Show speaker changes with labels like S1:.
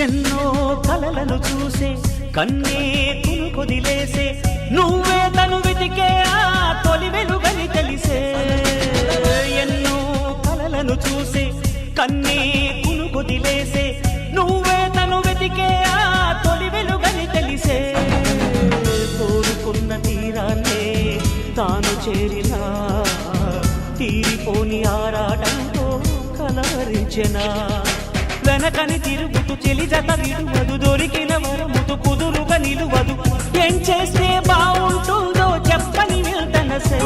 S1: ఎన్నో కలలను చూసే కన్నే కొదిలేసే నువ్వే తను వెతికే ఆ తొలి వెలుగని తెలిసే ఎన్నో కలలను చూసే కన్నే కొదిలేసే నువ్వే తను వెతికే ఆ తొలి వెలుగని తెలిసే కోరుకున్న తీరాన్నే తాను చేరినా తీరిపోని ఆరాటంతో కలవరించెనా వెనకని తిరుగుతూ చెలి జత విడువదు దొరికిన వరముతు కుదురుగా నిలువదు ఏం చేస్తే బాగుంటుందో చెప్పని వెళ్తనసే